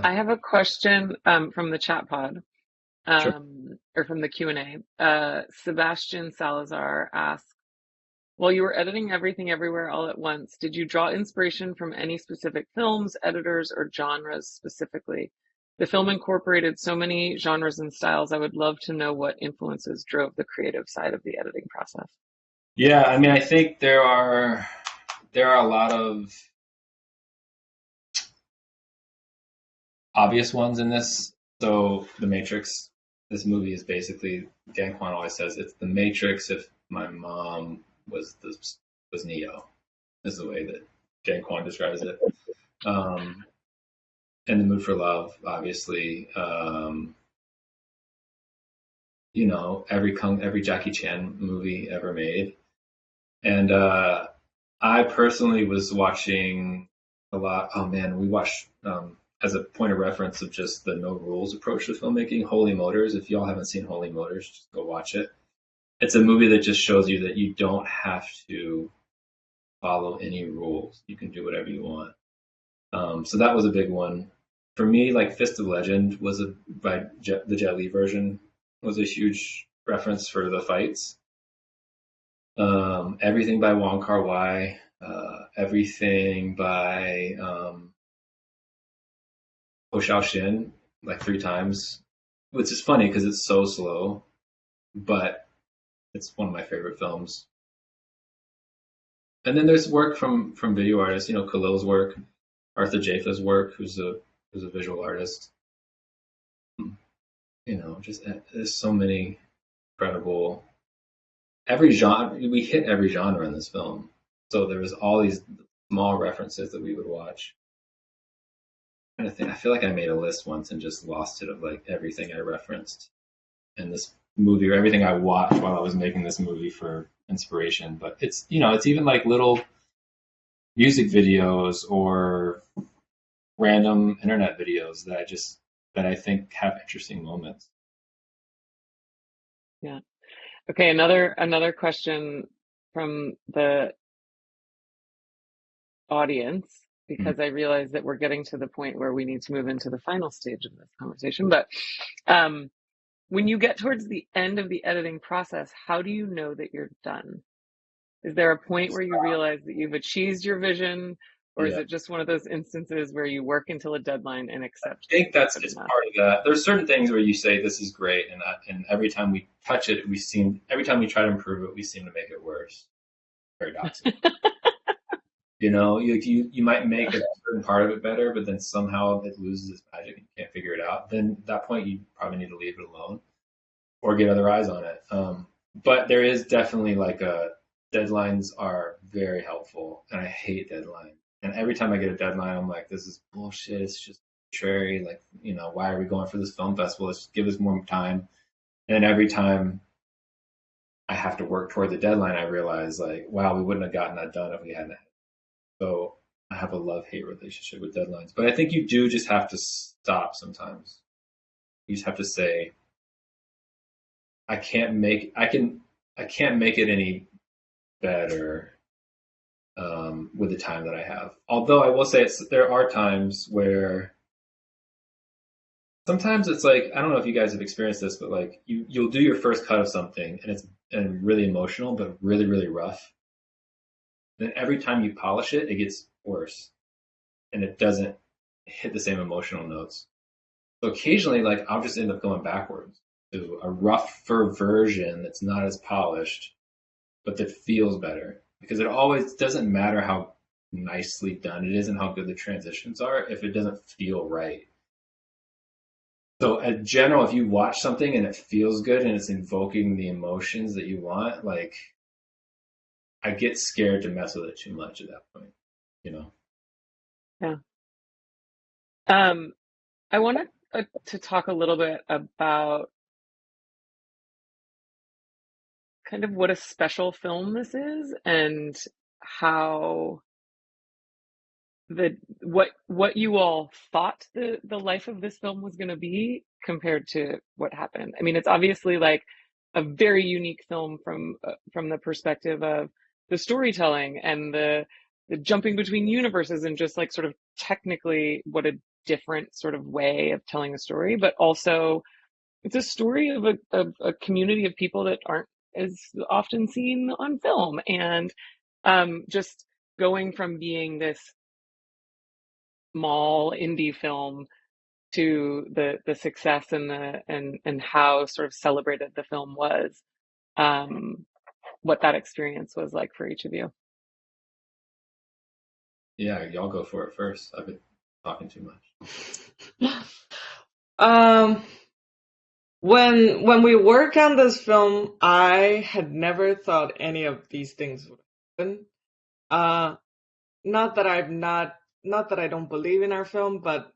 I have a question from the chat pod, Sure. or from the Q&A. Sebastian Salazar asks, while you were editing Everything Everywhere All at Once, did you draw inspiration from any specific films, editors, or genres specifically? The film incorporated so many genres and styles. I would love to know what influences drove the creative side of the editing process. Yeah, I mean, I think there are a lot of obvious ones in this. So The Matrix, this movie is basically, Dan Kwan always says, it's The Matrix if my mom was Neo, is the way that Dan Kwan describes it. And The Mood for Love, obviously. You know, every Jackie Chan movie ever made. And I personally was watching a lot. Oh man, we watched as a point of reference of just the no rules approach to filmmaking, Holy Motors. If y'all haven't seen Holy Motors, just go watch it. It's a movie that just shows you that you don't have to follow any rules. You can do whatever you want. So that was a big one. For me, like Fist of Legend was the Jet Li version was a huge reference for the fights. Everything by Wong Kar-wai, everything by Ho Xiaoxin, like 3 times, which is funny because it's so slow, but it's one of my favorite films. And then there's work from video artists, you know, Khalil's work, Arthur Jafa's work, who's a visual artist. You know, just there's so many incredible. Every genre, we hit every genre in this film. So there was all these small references that we would watch. And I feel like I made a list once and just lost it of like everything I referenced in this movie or everything I watched while I was making this movie for inspiration. But it's, you know, it's even like little music videos or random internet videos that I think have interesting moments. Yeah. Okay, another question from the audience, because I realize that we're getting to the point where we need to move into the final stage of this conversation. But when you get towards the end of the editing process, how do you know that you're done? Is there a point where you realize that you've achieved your vision, or is it just one of those instances where you work until a deadline and accept? I think that's just part of that. There's certain things where you say this is great, and every time we touch it, every time we try to improve it, we seem to make it worse. Paradoxical. You know, you might make a certain part of it better, but then somehow it loses its magic and you can't figure it out. Then at that point, you probably need to leave it alone or get other eyes on it. But there is definitely deadlines are very helpful, and I hate deadlines. And every time I get a deadline, I'm like, this is bullshit. It's just arbitrary. Like, you know, why are we going for this film festival? Let's give us more time. And every time I have to work toward the deadline, I realize like, wow, we wouldn't have gotten that done if we hadn't. So I have a love-hate relationship with deadlines. But I think you do just have to stop sometimes. You just have to say, I can't make it any better with the time that I have. Although I will say there are times where sometimes it's like, I don't know if you guys have experienced this, but like you'll do your first cut of something and it's really emotional, but really, really rough. Then every time you polish it, it gets worse and it doesn't hit the same emotional notes. So occasionally, like I'll just end up going backwards to a rougher version that's not as polished, but that feels better. Because it always doesn't matter how nicely done it is and how good the transitions are if it doesn't feel right. So in general, if you watch something and it feels good and it's invoking the emotions that you want, like I get scared to mess with it too much at that point, you know? Yeah. I wanted to talk a little bit about kind of what a special film this is and how what you all thought the life of this film was going to be compared to what happened. I mean, it's obviously like a very unique film from the perspective of the storytelling and the jumping between universes and just like sort of technically what a different sort of way of telling a story, but also it's a story of a community of people that aren't as often seen on film. And just going from being this small indie film to the success and how sort of celebrated the film was, what that experience was like for each of you. Yeah, y'all go for it first. I've been talking too much. When we work on this film, I had never thought any of these things would happen. Not that I don't believe in our film, but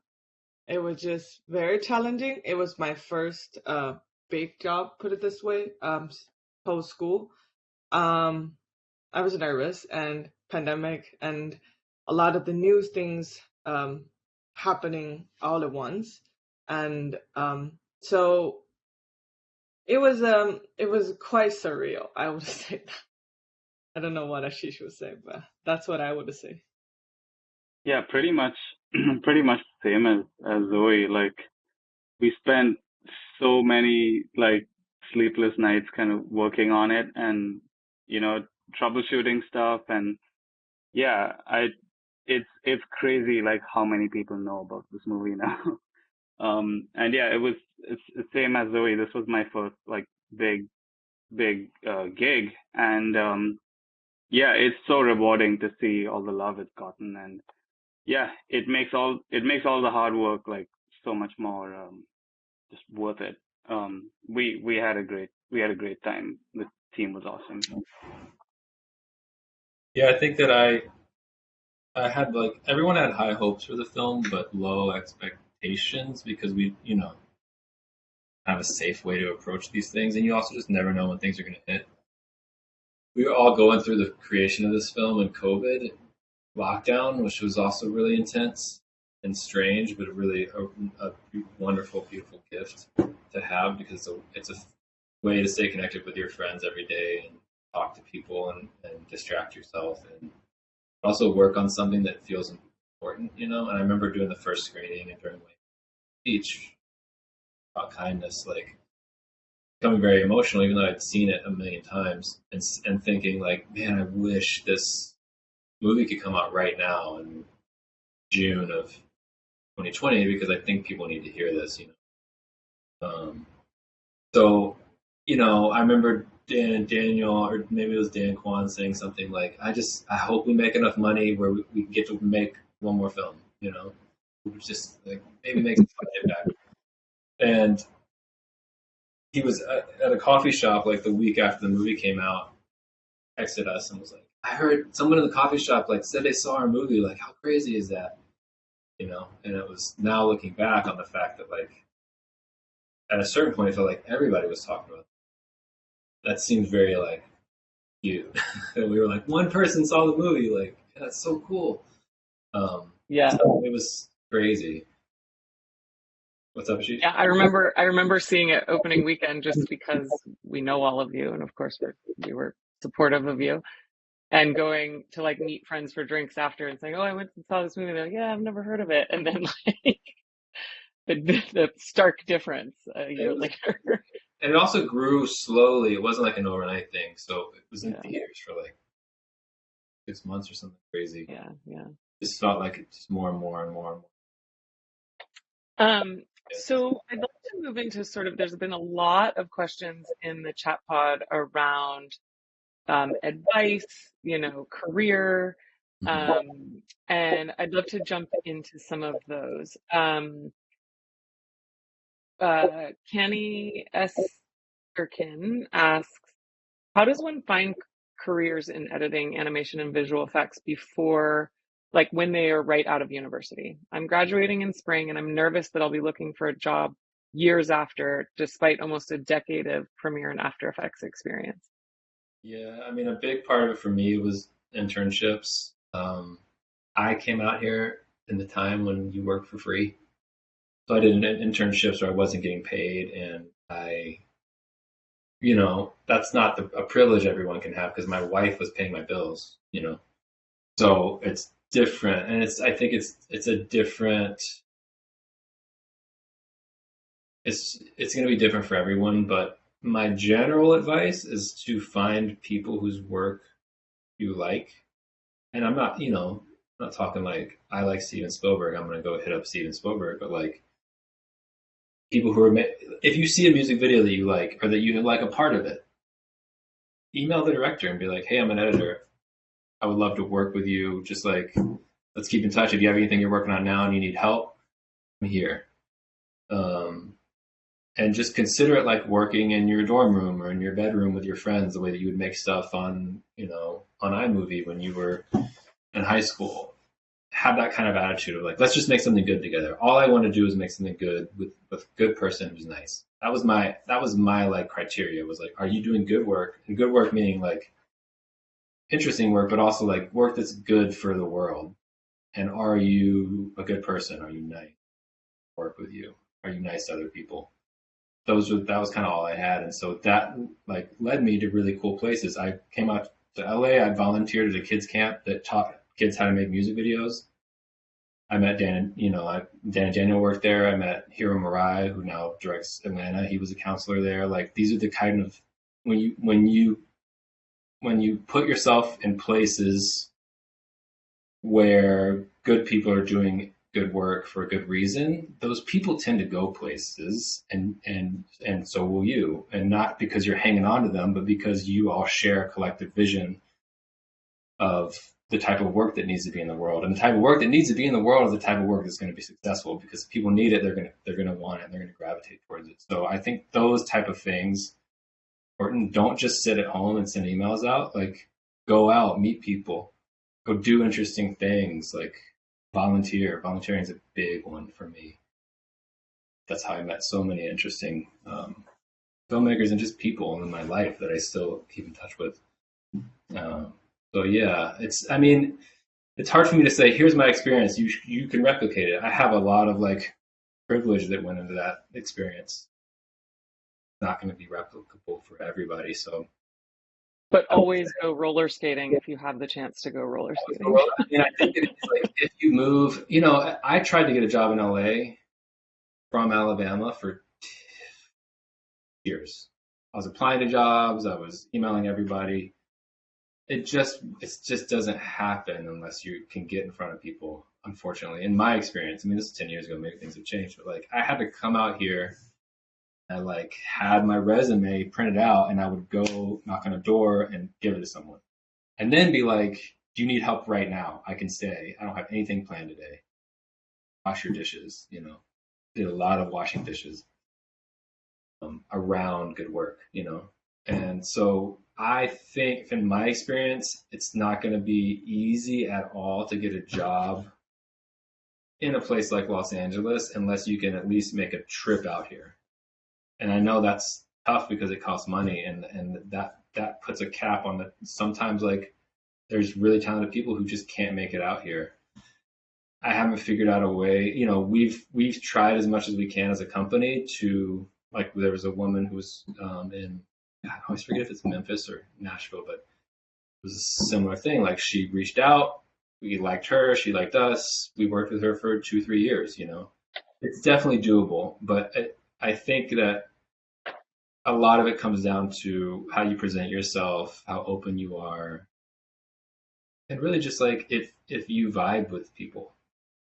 it was just very challenging. It was my first big job, put it this way, post school. I was nervous, and pandemic and a lot of the new things happening all at once, and so it was quite surreal, I would say. I don't know what Aashish would say, but that's what I would say. Yeah, pretty much the same as Zoe. Like, we spent so many like sleepless nights kind of working on it, and troubleshooting stuff, and yeah, it's crazy like how many people know about this movie now. And yeah, it's the same as Zoe. This was my first like big gig, and yeah, it's so rewarding to see all the love it's gotten, and yeah, it makes all the hard work like so much more just worth it. We had a great time. The team was awesome. Yeah, I think that I had like everyone had high hopes for the film, but low expectations because we have a safe way to approach these things, and you also just never know when things are going to hit. We were all going through the creation of this film in COVID lockdown, which was also really intense and strange, but really a wonderful, beautiful gift to have because it's a way to stay connected with your friends every day and talk to people and distract yourself and also work on something that feels important, And I remember doing the first screening and during my speech about kindness, like becoming very emotional, even though I'd seen it a million times, and thinking like, man, I wish this movie could come out right now in June of 2020 because I think people need to hear this, So, I remember Dan and Daniel, or maybe it was Dan Kwan, saying something like, I hope we make enough money where we can get to make one more film, just like maybe make some budget back. And he was at a coffee shop like the week after the movie came out, texted us and was like, I heard someone in the coffee shop like said they saw our movie, like how crazy is that? And it was now looking back on the fact that like at a certain point I felt like everybody was talking about it. That seemed very like cute. And we were like, one person saw the movie, like, yeah, that's so cool. Yeah. So it was crazy. What's up, Aashish? Yeah, I remember seeing it opening weekend just because we know all of you, and of course we were supportive of you, and going to like meet friends for drinks after and saying, oh, I went and saw this movie. They're like, yeah, I've never heard of it, and then like the stark difference a year later. And it also grew slowly. It wasn't like an overnight thing. So it was in theaters for like 6 months or something crazy. Yeah. It just felt like it's just more and more and more and more. So I'd like to move into sort of, there's been a lot of questions in the chat pod around advice, career, and I'd love to jump into some of those. Kenny S. Erkin asks, how does one find careers in editing, animation, and visual effects before, like when they are right out of university? I'm graduating in spring and I'm nervous that I'll be looking for a job years after, despite almost a decade of Premiere and After Effects experience. Yeah, I mean, a big part of it for me was internships. I came out here in the time when you work for free. So I did internships where I wasn't getting paid, and that's not a privilege everyone can have because my wife was paying my bills, So it's different, and I think it's a different it's going to be different for everyone, but my general advice is to find people whose work you like. And I'm not, not talking like I like Steven Spielberg, I'm going to go hit up Steven Spielberg, but like people who are, if you see a music video that you like or that you like a part of it, email the director and be like, hey, I'm an editor. I would love to work with you. Just like, let's keep in touch. If you have anything you're working on now and you need help, I'm here. And just consider it like working in your dorm room or in your bedroom with your friends, the way that you would make stuff on, on iMovie when you were in high school. Have that kind of attitude of like, let's just make something good together. All I want to do is make something good with a good person who's nice. That was my like criteria, was like, are you doing good work? And good work meaning like interesting work, but also like work that's good for the world. And are you a good person? Are you nice? Work with you? Are you nice to other people? That was kind of all I had. And so that like led me to really cool places. I came out to LA. I volunteered at a kids camp that taught kids how to make music videos. I met Dan and Daniel worked there. I met Hiro Murai, who now directs Atlanta. He was a counselor there. Like these are the kind of, when you put yourself in places where good people are doing good work for a good reason, those people tend to go places, and so will you. And not because you're hanging on to them, but because you all share a collective vision of the type of work that needs to be in the world. And the type of work that needs to be in the world is the type of work that's going to be successful, because if people need it, they're gonna want it, and they're gonna gravitate towards it. So I think those type of things are important. Don't just sit at home and send emails out. Like, go out, meet people, go do interesting things, like volunteer. Volunteering is a big one for me. That's how I met so many interesting filmmakers and just people in my life that I still keep in touch with. So yeah, it's hard for me to say, here's my experience, you can replicate it. I have a lot of like privilege that went into that experience. It's not going to be replicable for everybody. So, but always go roller skating if you have the chance to go roller skating. I think it's like, if you move, I tried to get a job in LA from Alabama for years. I was applying to jobs, I was emailing everybody. It just doesn't happen unless you can get in front of people, unfortunately. In my experience, this is 10 years ago, maybe things have changed, but like I had to come out here. I like had my resume printed out, and I would go knock on a door and give it to someone, and then be like, do you need help right now? I can stay. I don't have anything planned today. Wash your dishes, did a lot of washing dishes around good work, and so I think, in my experience, it's not going to be easy at all to get a job in a place like Los Angeles unless you can at least make a trip out here. And I know that's tough because it costs money, and that puts a cap on it. Sometimes like there's really talented people who just can't make it out here. I haven't figured out a way. We've tried as much as we can as a company to, like, there was a woman who was in, I always forget if it's Memphis or Nashville, but it was a similar thing. Like, she reached out, we liked her, she liked us, we worked with her for 2-3 years. It's definitely doable, but I think that a lot of it comes down to how you present yourself, how open you are, and really just like if you vibe with people.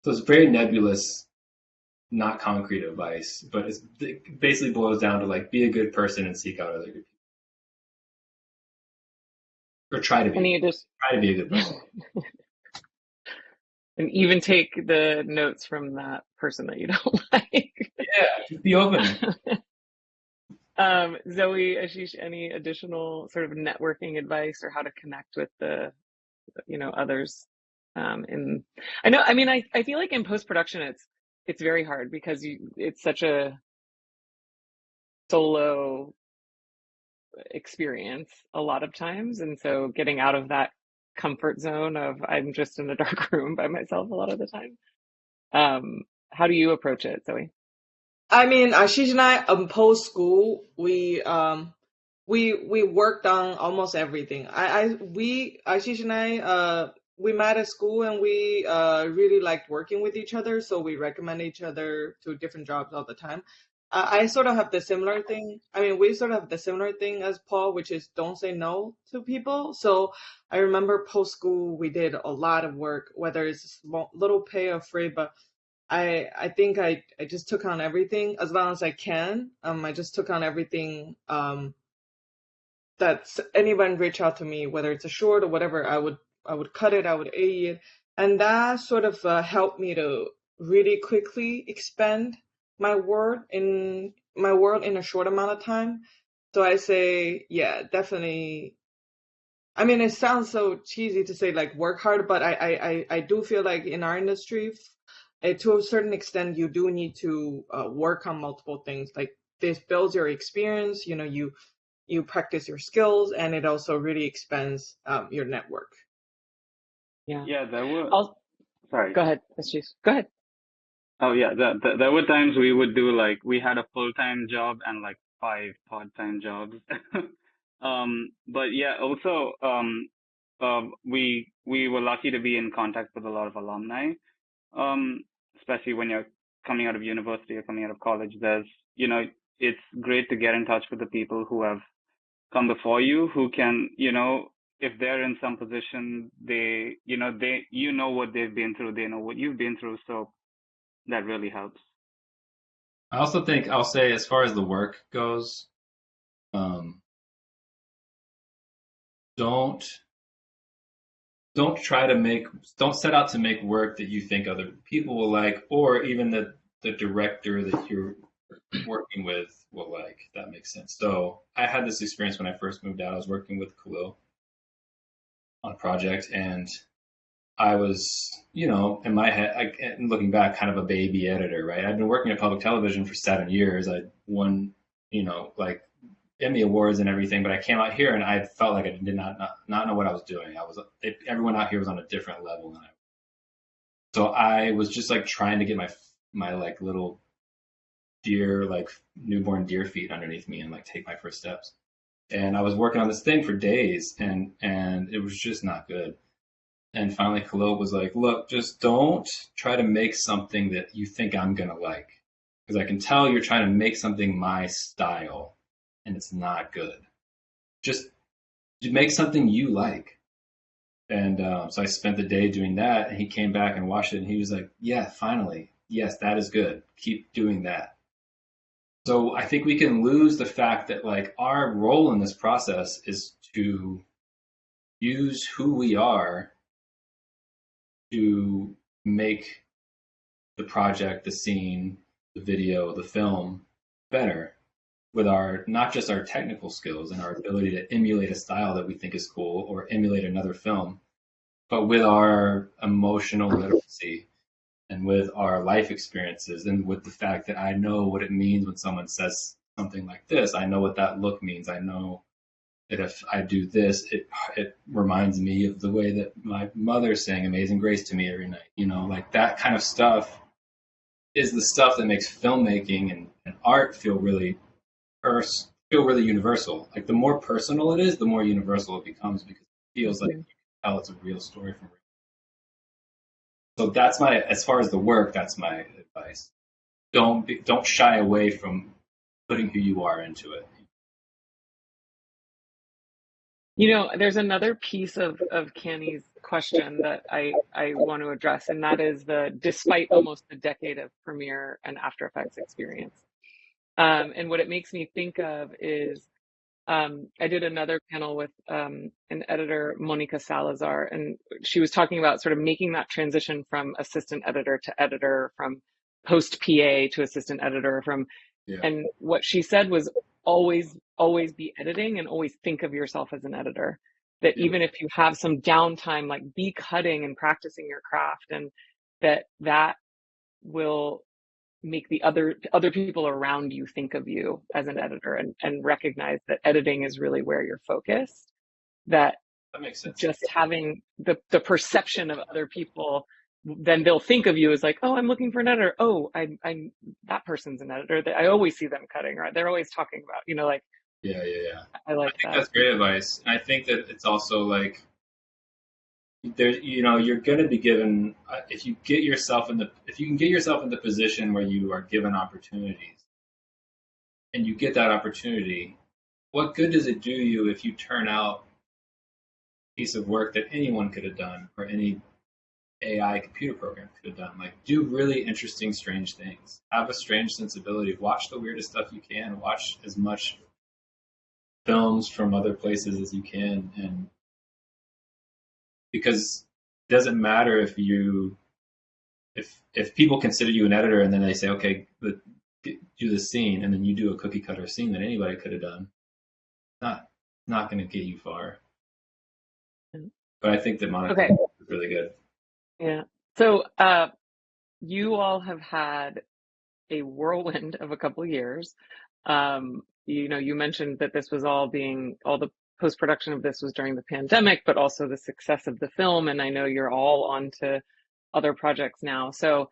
So it's very nebulous, not concrete advice, but it basically boils down to like, be a good person and seek out other good people. Or try to be a good person. And even take the notes from that person that you don't like. Yeah, just be open. Zoe, Aashish, any additional sort of networking advice or how to connect with the, others? I feel like in post-production, it's very hard because it's such a solo experience a lot of times. And so getting out of that comfort zone of I'm just in a dark room by myself a lot of the time. How do you approach it, Zoe? Aashish and I, post school, we worked on almost everything. Aashish and I, we met at school, and we really liked working with each other, so we recommend each other to different jobs all the time. I sort of have the similar thing. I mean, we sort of have the similar thing as Paul, which is don't say no to people. So I remember post school, we did a lot of work, whether it's small, little pay or free, but I think I just took on everything as long as I can. I just took on everything that anyone reach out to me, whether it's a short or whatever. I would cut it, I would AE it, and that sort of helped me to really quickly expand my world in a short amount of time. So I say, yeah, definitely. I mean, it sounds so cheesy to say like work hard, but I do feel like in our industry, to a certain extent, you do need to work on multiple things. Like this builds your experience, you know, you practice your skills, and it also really expands your network. Yeah. Yeah, there were. Sorry. Go ahead, Aashish. Go ahead. Oh yeah, there were times we would do like we had a full-time job and like 5 part-time jobs. But yeah, also we were lucky to be in contact with a lot of alumni. Especially when you're coming out of university or coming out of college. There's, you know, it's great to get in touch with the people who have come before you, who can, you know, if they're in some position, you know what they've been through, they know what you've been through, so that really helps. I also think I'll say, as far as the work goes, don't set out to make work that you think other people will like, or even the director that you're working with will like, if that makes sense. So I had this experience when I first moved out. I was working with Khalil on a project, and I was, you know, in my head, looking back, kind of a baby editor, right? I'd been working at public television for 7 years. I'd won, you know, like Emmy awards and everything, but I came out here and I felt like I did not know what I was doing. Everyone out here was on a different level than I was. So I was just like trying to get my like little deer, like newborn deer feet underneath me and like take my first steps. And I was working on this thing for days, and it was just not good. And finally Khalil was like, look, just don't try to make something that you think I'm going to like, because I can tell you're trying to make something my style, and it's not good. Just make something you like. And so I spent the day doing that, and he came back and watched it, and he was like, yeah, finally, yes, that is good. Keep doing that. So I think we can lose the fact that like our role in this process is to use who we are to make the project, the scene, the video, the film better with not just our technical skills and our ability to emulate a style that we think is cool or emulate another film, but with our emotional literacy and with our life experiences, and with the fact that I know what it means when someone says something like this. I know what that look means. I know that if I do this, it reminds me of the way that my mother sang Amazing Grace to me every night. You know, like that kind of stuff is the stuff that makes filmmaking and art feel really universal. Like the more personal it is, the more universal it becomes, because it feels like you can tell it's a real story from real. So that's as far as the work, that's my advice. Don't shy away from putting who you are into it. You know, there's another piece of Canny's question that I want to address, and that is despite almost a decade of Premiere and After Effects experience. And what it makes me think of is, I did another panel with an editor, Monica Salazar, and she was talking about sort of making that transition from assistant editor to editor, from post PA to assistant editor, and what she said was always be editing and always think of yourself as an editor. That even if you have some downtime, like be cutting and practicing your craft, and that will make the other people around you think of you as an editor, and recognize that editing is really where you're focused. That makes sense. Just having the perception of other people, then they'll think of you as like, oh, I'm looking for an editor. Oh, I'm that person's an editor. I always see them cutting, right? They're always talking about, you know, like. Yeah. I think that's great advice. And I think that it's also like, you're going to be given, if you can get yourself in the position where you are given opportunities, and you get that opportunity, what good does it do you if you turn out a piece of work that anyone could have done or any AI computer program could have done? Like, do really interesting, strange things. Have a strange sensibility. Watch the weirdest stuff you can. Watch as much films from other places as you can, and because it doesn't matter if people consider you an editor and then they say, okay, do the scene, and then you do a cookie cutter scene that anybody could have done. Not going to get you far. But I think that Monica is really good. Yeah. So you all have had a whirlwind of a couple of years. You mentioned that this was all the post-production of this was during the pandemic, but also the success of the film. And I know you're all on to other projects now. So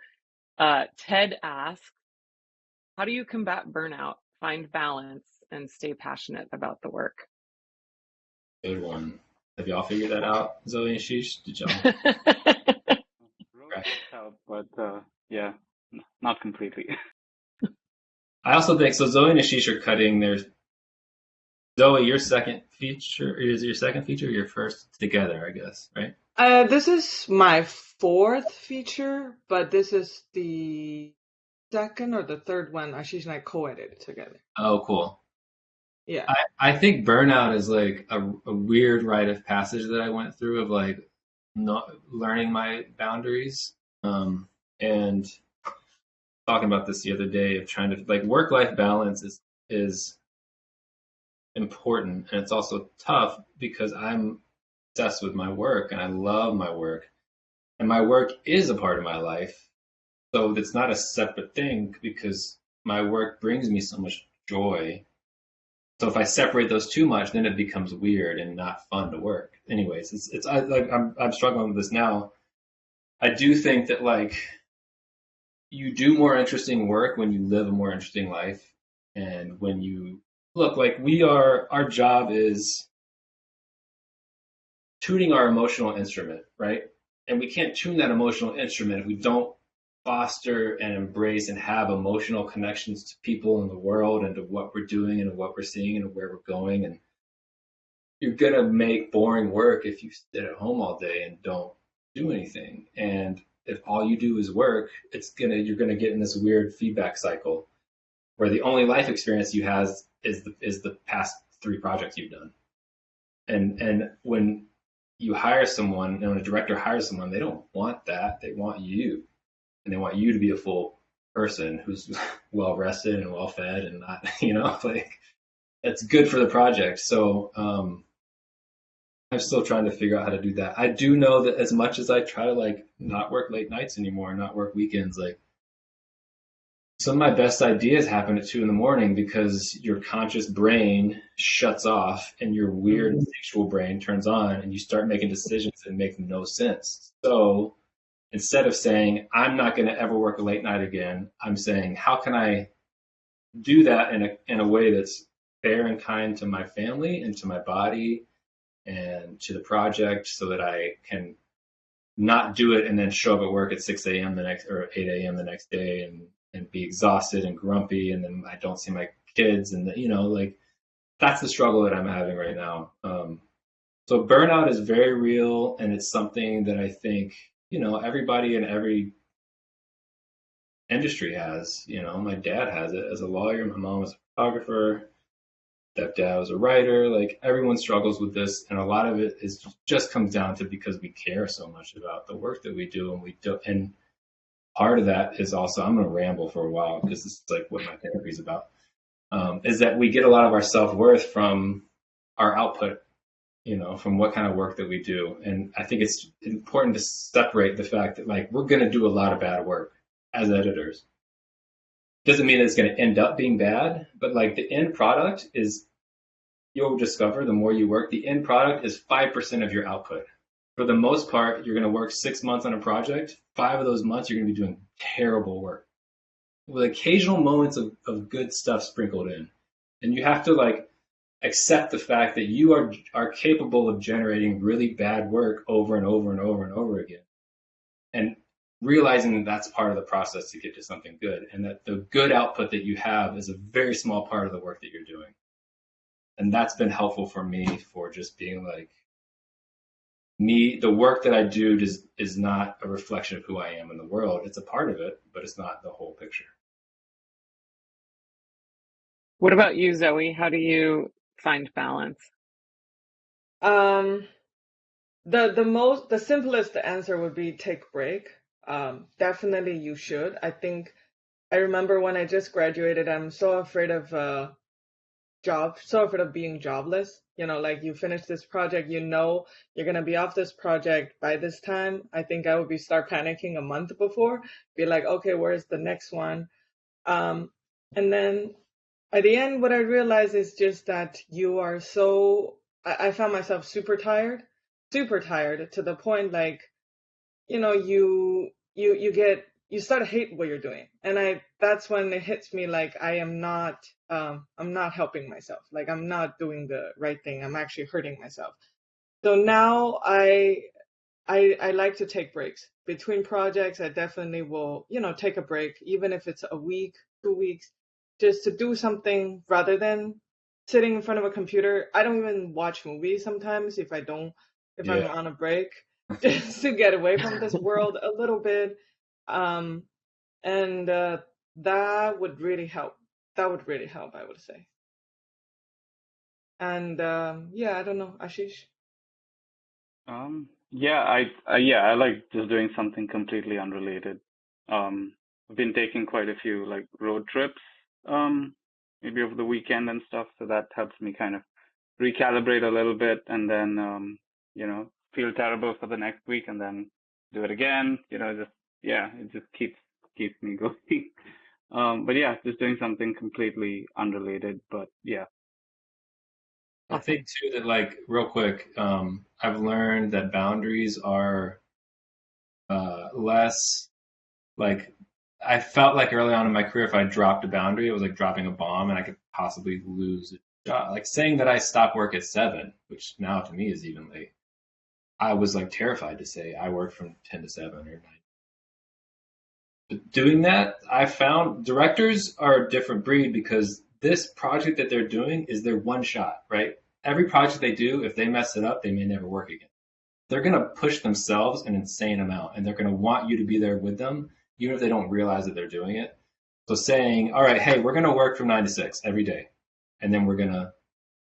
Ted asks, how do you combat burnout, find balance, and stay passionate about the work? Good one. Have y'all figured that out, Zoe and Aashish? Did y'all? Out, but yeah, not completely. I also think so. Zoe and Aashish are cutting their. Zoe, your second feature is your second feature, or your first together, I guess, right? This is my fourth feature, but this is the second or the third one Aashish and I co-edited together. Oh, cool. Yeah. I think burnout is like a weird rite of passage that I went through of like not learning my boundaries. And talking about this the other day of trying to like work-life balance is important, and it's also tough because I'm obsessed with my work and I love my work, and my work is a part of my life. So it's not a separate thing because my work brings me so much joy. So if I separate those too much, then it becomes weird and not fun to work. Anyways, I'm struggling with this now. I do think that like you do more interesting work when you live a more interesting life, and when you look like our job is tuning our emotional instrument, right? And we can't tune that emotional instrument if we don't foster and embrace and have emotional connections to people in the world and to what we're doing and to what we're seeing and where we're going. And you're going to make boring work if you sit at home all day and don't do anything. And if all you do is work, you're going to get in this weird feedback cycle where the only life experience you have is the past 3 projects you've done. And when you hire someone, and when a director hires someone, they don't want that. They want you. And they want you to be a full person who's well rested and well fed and not, like that's good for the project. So I'm still trying to figure out how to do that. I do know that as much as I try to like not work late nights anymore, not work weekends, like some of my best ideas happen at 2 a.m. because your conscious brain shuts off and your weird instinctual brain turns on, and you start making decisions that make no sense. So instead of saying, I'm not going to ever work a late night again, I'm saying, how can I do that in a way that's fair and kind to my family and to my body and to the project, so that I can not do it and then show up at work at 6 a.m. or 8 a.m. the next day and be exhausted and grumpy, and then I don't see my kids, and like that's the struggle that I'm having right now. So burnout is very real, and it's something that I think everybody in every industry has. My dad has it as a lawyer, my mom was a photographer, stepdad was a writer. Like everyone struggles with this, and a lot of it just comes down to because we care so much about the work that we do, and we do. And part of that is also, I'm going to ramble for a while because this is like what my therapy is about, is that we get a lot of our self-worth from our output, from what kind of work that we do. And I think it's important to separate the fact that like we're going to do a lot of bad work as editors. Doesn't mean that it's going to end up being bad, but like the end product is, you'll discover the more you work, the end product is 5% of your output. For the most part, you're going to work 6 months on a project. 5 of those months, you're going to be doing terrible work with occasional moments of good stuff sprinkled in. And you have to like accept the fact that you are capable of generating really bad work over and over and over and over again. And realizing that that's part of the process to get to something good, and that the good output that you have is a very small part of the work that you're doing. And that's been helpful for me for just being like, the work that I do is not a reflection of who I am in the world. It's a part of it, but it's not the whole picture. What about you, Zoe? How do you find balance? The simplest answer would be take a break. Definitely you should. I remember when I just graduated, I'm so afraid of so afraid of being jobless. Like you finish this project, you're going to be off this project by this time. I think I would start panicking a month before, be like, okay, where's the next one? And then at the end, what I realized is just that you are I found myself super tired to the point like, you start to hate what you're doing. And that's when it hits me like I'm not helping myself. Like I'm not doing the right thing. I'm actually hurting myself. So now I like to take breaks between projects. I definitely will, take a break, even if it's a week, 2 weeks, just to do something rather than sitting in front of a computer. I don't even watch movies sometimes if I'm on a break, just to get away from this world a little bit. And that would really help. I would say. And I don't know, Aashish. I like just doing something completely unrelated. I've been taking quite a few like road trips, maybe over the weekend and stuff. So that helps me kind of recalibrate a little bit, and then feel terrible for the next week, and then do it again. It just keeps me going. But yeah, just doing something completely unrelated. But yeah. I think too that like real quick, I've learned that boundaries are less like, I felt like early on in my career, if I dropped a boundary, it was like dropping a bomb and I could possibly lose a job. Like saying that I stop work at 7, which now to me is even late. I was like terrified to say I work from 10 to 7 or 9. But doing that, I found directors are a different breed because this project that they're doing is their one shot, right? Every project they do, if they mess it up, they may never work again. They're going to push themselves an insane amount, and they're going to want you to be there with them, even if they don't realize that they're doing it. So saying, all right, hey, we're going to work from 9 to 6 every day, and then we're going to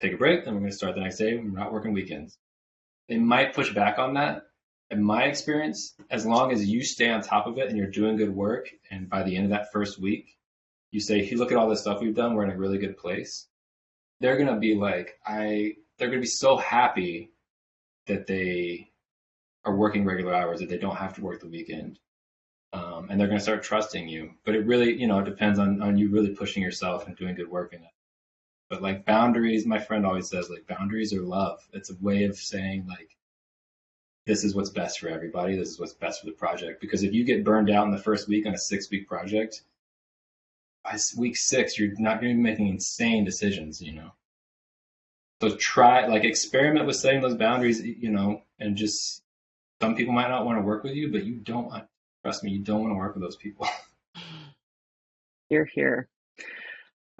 take a break, then we're going to start the next day. We're not working weekends. They might push back on that. In my experience, as long as you stay on top of it and you're doing good work, and by the end of that first week, you say, if you look at all this stuff we've done, we're in a really good place. They're going to be like, they're going to be so happy that they are working regular hours, that they don't have to work the weekend. And they're going to start trusting you. But it really, it depends on you really pushing yourself and doing good work in it. But like boundaries, my friend always says, like boundaries are love. It's a way of saying like, this is what's best for everybody. This is what's best for the project. Because if you get burned out in the first week on a 6-week project, by week 6, you're not going to be making insane decisions, So experiment with setting those boundaries, and just, some people might not want to work with you, but trust me, you don't want to work with those people. You're here.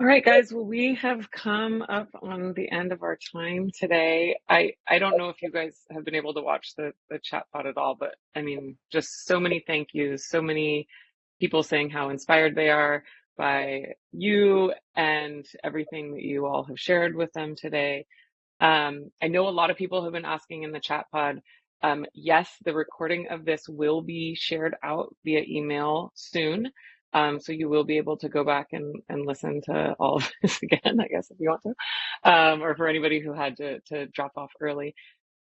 All right, guys. Well, we have come up on the end of our time today. I don't know if you guys have been able to watch the chat pod at all, but I mean, just so many thank yous, so many people saying how inspired they are by you and everything that you all have shared with them today. I know a lot of people have been asking in the chat pod. Yes, the recording of this will be shared out via email soon. So you will be able to go back and listen to all of this again, I guess, if you want to, or for anybody who had to drop off early.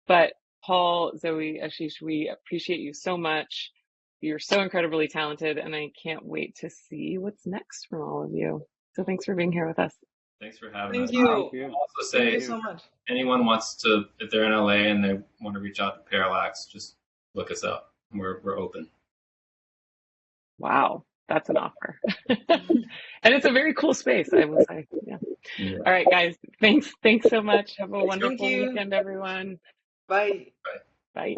But Paul, Zoe, Aashish, we appreciate you so much. You're so incredibly talented, and I can't wait to see what's next from all of you. So thanks for being here with us. Thanks for having us. Thank you. I'll also say, thank you so much. Anyone wants to, if they're in LA and they want to reach out to Parallax, just look us up. We're open. Wow. That's an offer. And it's a very cool space, I would say. Yeah. All right, guys. Thanks so much. Have a wonderful weekend, everyone. Bye. Bye. Bye.